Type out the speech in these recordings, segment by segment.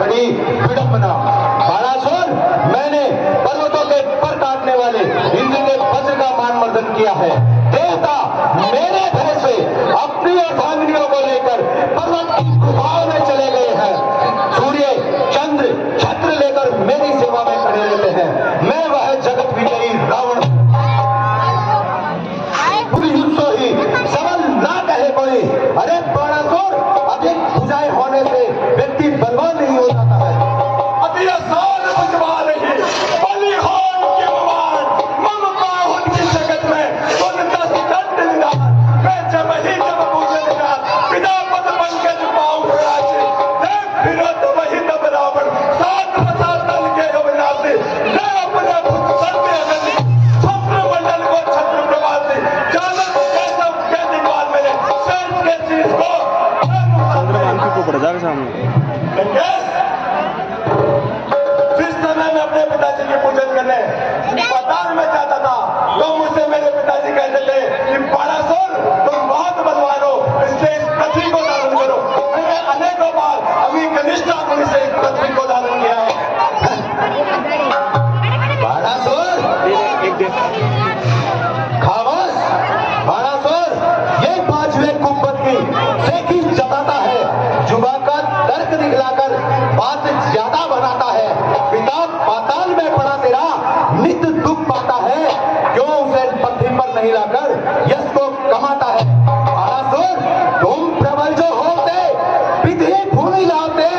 बड़ी विडंबना। बाणासुर, मैंने पर्वतों के पर काटने वाले इंद्र के वज्र का मान मर्दन किया है। देवता मेरे भय से अपनी अर्धांगिनियों को लेकर पर्वत की गुफाओं में चले गए हैं। सूर्य चंद्र छत्र लेकर मेरी सेवा में खड़े रहते हैं। मैं वह जगत विजयी रावण युद्ध ही सबल ना कहे कोई। अरे बाणासुर, अधिक भुजाएं होने से व्यक्ति बलवान नहीं हो जाता है। अति आसान बुझवा रही बलिहान के मान ममता उनकी जगत में उनका दंड निदान। मैं जब ही जब पूजन का पिता पद पंकज पाऊं राशि देख फिरो तो वही तब रावण सात तन के अविनाशी। मैं अपने भूत सत्य अगति छत्र मंडल को छत्र प्रवासी जानत कैसा के दिवाल मेरे शेष के चीज को पड़ जाएगा सामने। जिस समय मैं अपने पिताजी की पूजन करने पताल में जाता था तो मुझसे मेरे पिताजी कहते थे कि बाणासुर, तुम बहुत बलवान हो, इसलिए इस पृथ्वी को धारण करो। मैंने अनेकों बार अभी कनिष्ठ मुनि से इस पृथ्वी को धारण किया है। बाणासुर, खामोश। बाणासुर, ये पांचवें कुंभत की लेकिन जताता है, जुबा का तर्क दिखलाकर बात ज्यादा बनाता है। पिता पाताल में पड़ा तेरा नित दुख पाता है, क्यों उसे पृथ्वी पर नहीं लाकर यश को कमाता है। बाणासुर, तुम प्रबल जो होते विधि भूमि लाते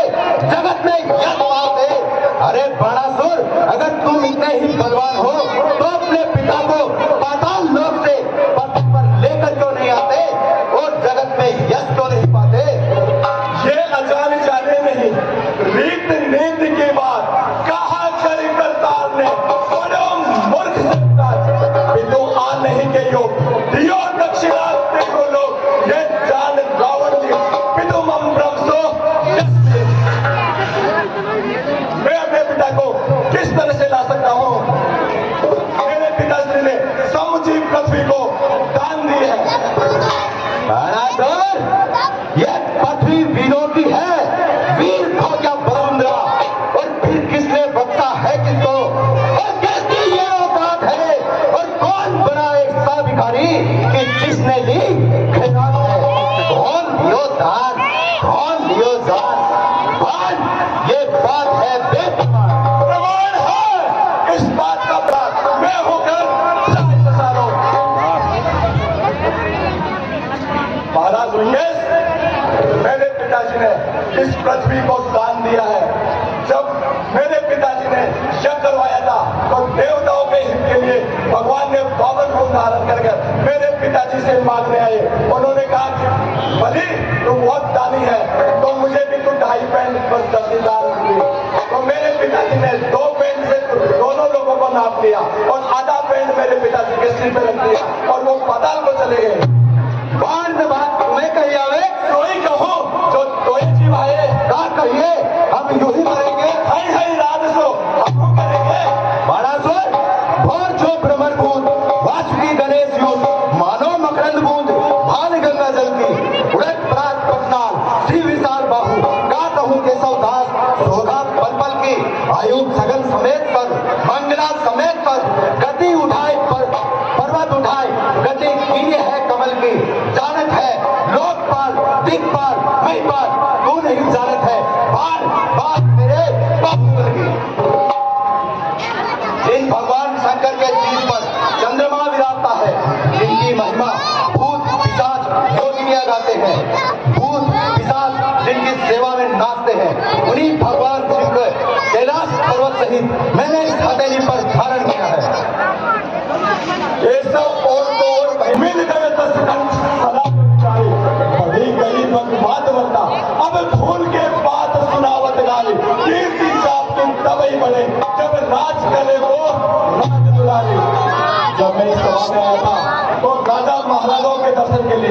जगत में यश पाते। अरे बाणासुर, अगर तुम इतने ही बलवान हो तो अपने पिता को पाताल लोक से पृथ्वी पर लेकर क्यों नहीं आते और जगत में यश क्यों नहीं पाते। ये अजाने जाने नहीं रीत नीति की बात कहा कर करतार ने बड़ो मूर्ख पितु आ नहीं के योग दियो दक्षिणाते को लोग ये जान रावण जी पितु मम ब्रह्मसो। मैं अपने पिता को किस तरह से ला सकता हूँ। मेरे पिताश्री ने समुची पृथ्वी को दान दी है। बाणासुर, यह पृथ्वी वीरों की है, वीर को क्या बलुंद्रा और फिर किसने बख्शा है किसको और किसकी ये औकात है और कौन बना एक सा भिखारी कि जिसने ली खैरात है। कौन लियो दान, कौन लियो दान, भान ये बात है बेशुमार। प्रमाण है इस बात का प्राप्त मैं होकर महाराज विंगेश, मेरे पिताजी ने इस पृथ्वी को दान दिया है। जब मेरे पिताजी ने यज्ञ करवाया था तो देवताओं के हित के लिए भगवान ने बावन रूप धारण करके मेरे पिताजी से मांगने आए। उन्होंने कहा कि बलि तू बहुत दानी है तो मुझे भी तू 2.5 पैंट बस दान दी। तो मेरे पिताजी ने 2 पैंट से दोनों लोगों को नाप लिया और आधा पैंट मेरे पिताजी के सिर पे रख दिया और वो पाताल को चले गए। बात तुम्हें कही आवे तो ही कहूँ जो तोय जीव आए का कहिए, हम यूं ही करेंगे। हई हई रात सो हम करेंगे। बाणासुर, भोर जो भ्रमर बूंद वासुकी गणेश युद्ध मानो मकरंद बूंद भान गंगा जल की उड़त प्रात पटनाल श्री विशाल बाहु का कहूँ केशव दास शोभा पल पल की आयु सगन समेत पर मंगला समेत पर गति उठाए पर पर्वत उठाए गति की है कमल की। जानत है लोकपाल दिक्पाल महिपाल तू नहीं जानत है बाल बात मेरे बाबू की। जिन भगवान शंकर के शीश पर चंद्रमा विराजता है, जिनकी महिमा भूत पिशाच योगिनियां गाते हैं, भूत पिशाच जिनकी सेवा में नाचते हैं, उन्हीं भगवान शिव के कैलाश पर्वत सहित मैंने इस हथेली पर धारण किया है। ये सब और मिल गए 10 कंठ बड़ी गई बात बता अब भूल के बात सुनावत गाली कीर्ति चाप तुम तबई बने जब राज करे वो राज दुलारी। जब मैं इस सभा में आया था तो राजा महाराजाओं के दर्शन के लिए